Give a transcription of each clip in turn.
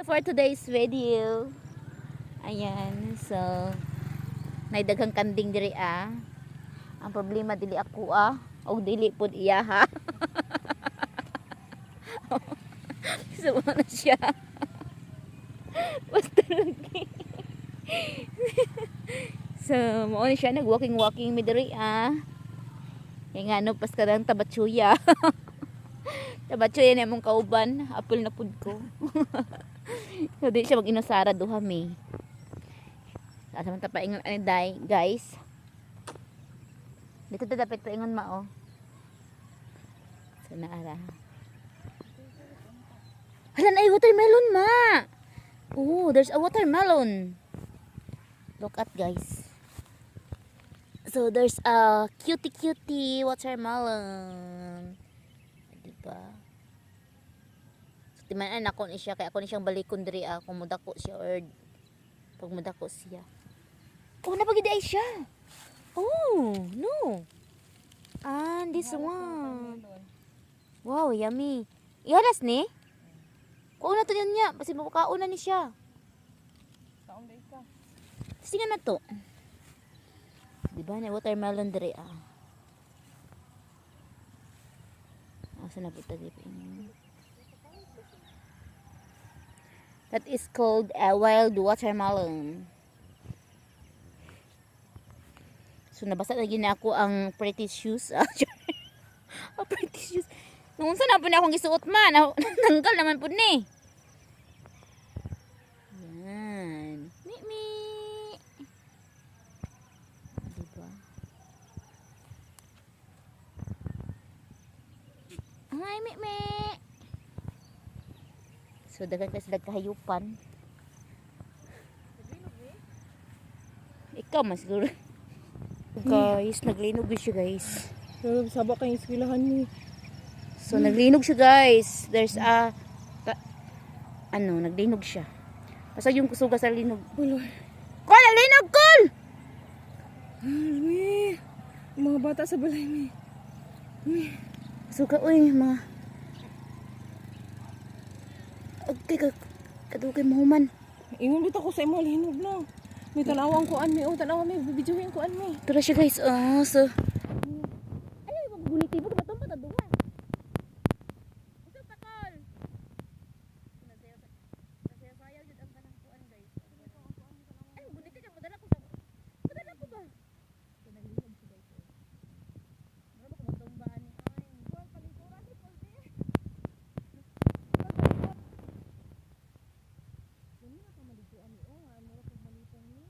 For today's video. Ayan, so naidaghang kanding diri ah. Ang problema dili ako ah, o dili pud iya ha. So na siya. Basta lagi. So mo ni siya nag walking mi diri ah. Kaya nga no pas kadang tabatsuya. Tabatsuya na mong kauban, apil na pud ko. So di siya mag-inusara duha mi. Asa man ta paingon ani day, guys. Dito ta dapat paingon mao. So naara. Hala na ay watermelon ma. Oh, there's a watermelon. Look at guys. So there's a cutie watermelon. Diba? So timanan ako ni siya kaya ako ni siyang balikon diri kung mudako siya or pag mudako siya. Oh, napagid ay siya. Oh, no. And this one. Wow, yummy. Ihalas ni? Kuuna to yun niya. Kasi makauna ni siya. Kaon day ka. Tingnan na to. Diba na watermelon diri Asa na puta dito. That is called a wild watermelon. So nabasa na gina ako ang pretty shoes. Pretty shoes. Nung saan na po na akong gisuot man. Nanggal naman po ni. Yan. Mi. Diba? Hi, mi. So, dagan kasi kahayupan. Ikaw mas siguro. Guys, naglinog siya guys. Pero sabak kayong eskwelahan ni. So, naglinog siya guys. There's a... naglinog siya. Basta yung kusuga sa linog. Uloy. Kol, naglinog, Kol! Mi. Mga bata sa balay mi. Suga, uy, mga... Okay, kadugay mahuman. Ingon dito ko sa imo linog no. May tanawang kuan mi. Oh, tanawa mi. Bibidyohin kuan mi. Tara siya guys. So... Ay, magbuniti mo. Kamatong pa tadungan. Usap pa, Kol! Nasayaw yun ang kanang kuan guys. Ay, magbuniti ka. Madala ko ba? So, naglinog siya guys. Mara ba kamatong ba ni? Ay, Kol, palikuran ni Kol, be. Dami na ka maliguan ni. Oh, mura pag malipong ni.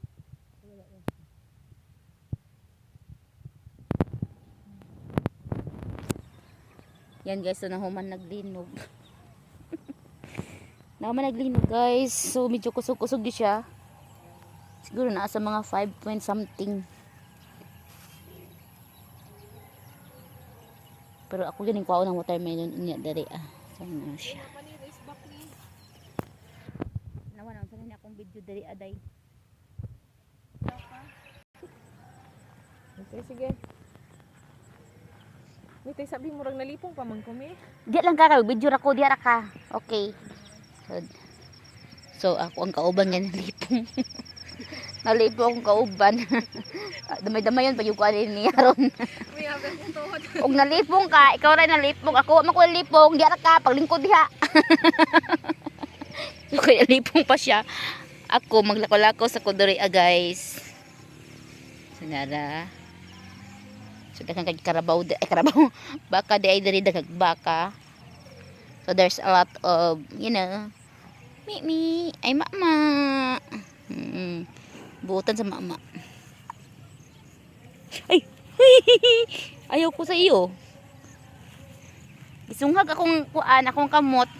Wala yan. Yan guys, so nahuman naglinog. Nahuman naglinog guys. So medyo kusog-kusog di siya. Siguro nasa mga 5 point something. Pero ako ganing kuha ng watermelon niya dari Saan na siya? Nawa na sana akong video dari aday. Sige. Wait, sabi mo rang nalipong pa man kumi. Di lang ka video ra ko, di ra ka. Okay. So ako ang kauban nga nalipong. Nalipong akong kauban. Damay-damay yun pag yung kuha ni Aaron. Kung nalipong ka, ikaw rin nalipong. Ako man ko nalipong, di ra ka paglingkod diha. So kaya nalipong pa siya. Ako maglako-lako sa kuduri guys. Sanara. So daghang kay karabaw, baka di ay diri daghang baka. So there's a lot of, mi ay mama. Buutan sa mama. Ay, ayaw ko sa iyo. Isunghag akong kuan, akong kamot.